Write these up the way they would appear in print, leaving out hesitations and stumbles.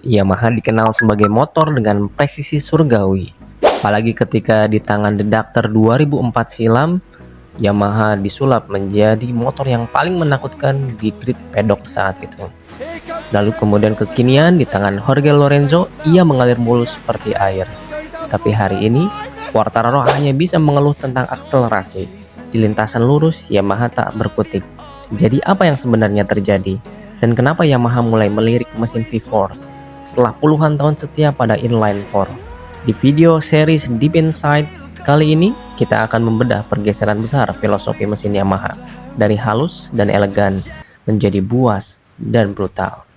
Yamaha dikenal sebagai motor dengan presisi surgawi. Apalagi ketika di tangan The Doctor 2004 silam, Yamaha disulap menjadi motor yang paling menakutkan di grid pedok saat itu. Lalu kemudian kekinian di tangan Jorge Lorenzo, ia mengalir mulus seperti air. Tapi hari ini, Quartararo hanya bisa mengeluh tentang akselerasi. Di lintasan lurus, Yamaha tak berkutik. Jadi apa yang sebenarnya terjadi? Dan kenapa Yamaha mulai melirik mesin V4 setelah puluhan tahun setia pada inline 4? Di video series Deep Inside kali ini, kita akan membedah pergeseran besar filosofi mesin Yamaha dari halus dan elegan menjadi buas dan brutal.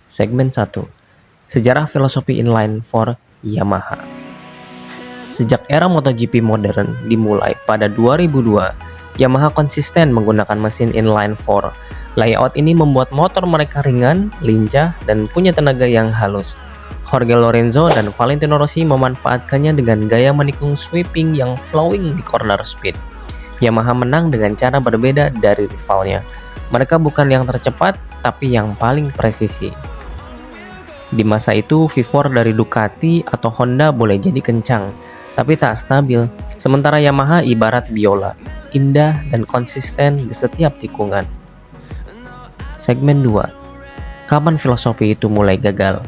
Segmen 1. Sejarah filosofi inline 4 Yamaha. Sejak era MotoGP modern dimulai pada 2002, Yamaha konsisten menggunakan mesin inline 4. Layout ini membuat motor mereka ringan, lincah, dan punya tenaga yang halus. Jorge Lorenzo dan Valentino Rossi memanfaatkannya dengan gaya menikung sweeping yang flowing di corner speed. Yamaha menang dengan cara berbeda dari rivalnya. Mereka bukan yang tercepat, tapi yang paling presisi. Di masa itu, V4 dari Ducati atau Honda boleh jadi kencang, tapi tak stabil. Sementara Yamaha ibarat biola, indah dan konsisten di setiap tikungan. Segmen 2. Kapan filosofi itu mulai gagal?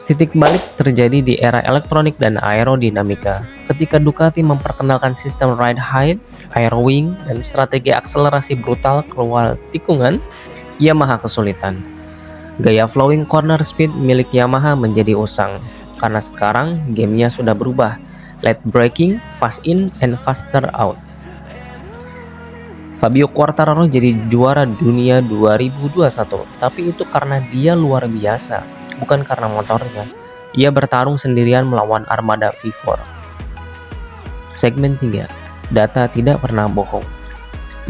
Titik balik terjadi di era elektronik dan aerodinamika, ketika Ducati memperkenalkan sistem ride height, aero wing, dan strategi akselerasi brutal keluar tikungan. Yamaha kesulitan. Gaya flowing corner speed milik Yamaha menjadi usang, karena sekarang gamenya sudah berubah. Late braking, fast in, and faster out. Fabio Quartararo jadi juara dunia 2021, tapi itu karena dia luar biasa, bukan karena motornya. Ia bertarung sendirian melawan armada V4. Segmen 3. Data tidak pernah bohong.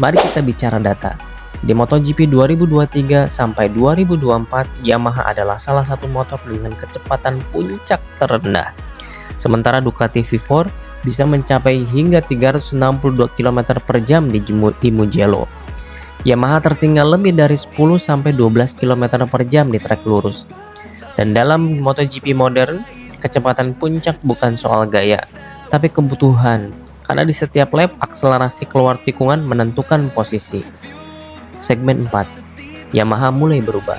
Mari kita bicara data. Di MotoGP 2023 sampai 2024, Yamaha adalah salah satu motor dengan kecepatan puncak terendah. Sementara Ducati V4 bisa mencapai hingga 362 km per jam di Mugello. Yamaha tertinggal lebih dari 10-12 km per jam di trek lurus. Dan dalam MotoGP modern, kecepatan puncak bukan soal gaya, tapi kebutuhan, karena di setiap lap akselerasi keluar tikungan menentukan posisi. Segmen 4. Yamaha mulai berubah.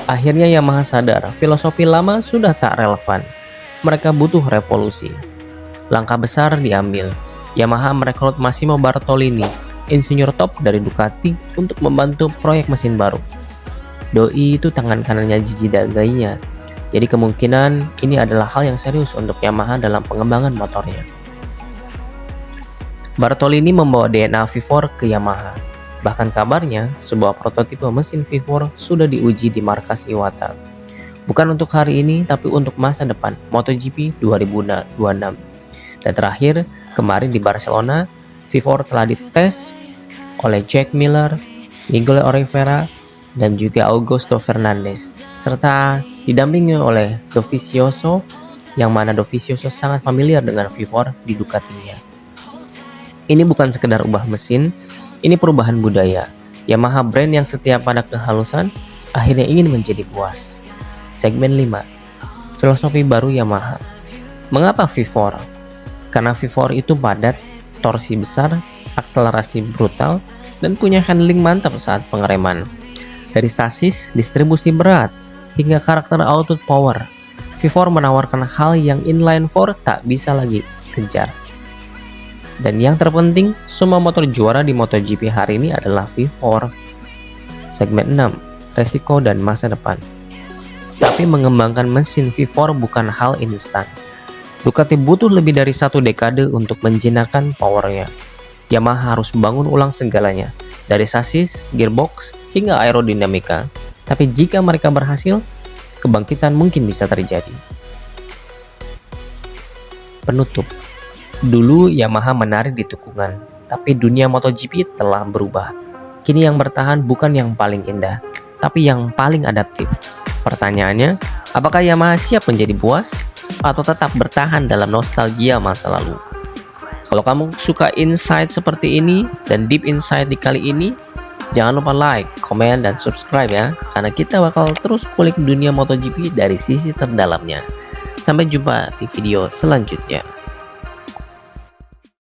Akhirnya Yamaha sadar filosofi lama sudah tak relevan. Mereka butuh revolusi. Langkah besar diambil. Yamaha merekrut Massimo Bartolini, insinyur top dari Ducati, untuk membantu proyek mesin baru. Doi itu tangan kanannya Gigi Dagainya. Jadi kemungkinan ini adalah hal yang serius untuk Yamaha dalam pengembangan motornya. Bartolini membawa DNA V4 ke Yamaha. Bahkan kabarnya, sebuah prototipe mesin V4 sudah diuji di markas Iwata. Bukan untuk hari ini, tapi untuk masa depan MotoGP 2026. Dan terakhir, kemarin di Barcelona, V4 telah dites oleh Jack Miller, Miguel Oliveira, dan juga Augusto Fernandez, serta didampingi oleh Dovizioso, yang mana Dovizioso sangat familiar dengan V4 di Ducatinya. Ini bukan sekedar ubah mesin, ini perubahan budaya. Yamaha brand yang setia pada kehalusan akhirnya ingin menjadi puas. Segmen 5. Filosofi baru Yamaha. Mengapa V4? Karena V4 itu padat, torsi besar, akselerasi brutal, dan punya handling mantap saat pengereman. Dari sasis, distribusi berat, hingga karakter output power, V4 menawarkan hal yang inline 4 tak bisa lagi kejar. Dan yang terpenting, semua motor juara di MotoGP hari ini adalah V4. Segmen 6. Resiko dan masa depan. Tapi mengembangkan mesin V4 bukan hal instan. Ducati butuh lebih dari 1 dekade untuk menjinakkan powernya. Yamaha harus bangun ulang segalanya, dari sasis, gearbox, hingga aerodinamika. Tapi jika mereka berhasil, kebangkitan mungkin bisa terjadi. Penutup. Dulu Yamaha menarik di tikungan, tapi dunia MotoGP telah berubah. Kini yang bertahan bukan yang paling indah, tapi yang paling adaptif. Pertanyaannya, apakah Yamaha siap menjadi buas atau tetap bertahan dalam nostalgia masa lalu? Kalau kamu suka insight seperti ini dan deep insight di kali ini, Jangan lupa like, komen, dan subscribe ya, karena kita bakal terus kulik dunia MotoGP dari sisi terdalamnya. Sampai jumpa di video selanjutnya.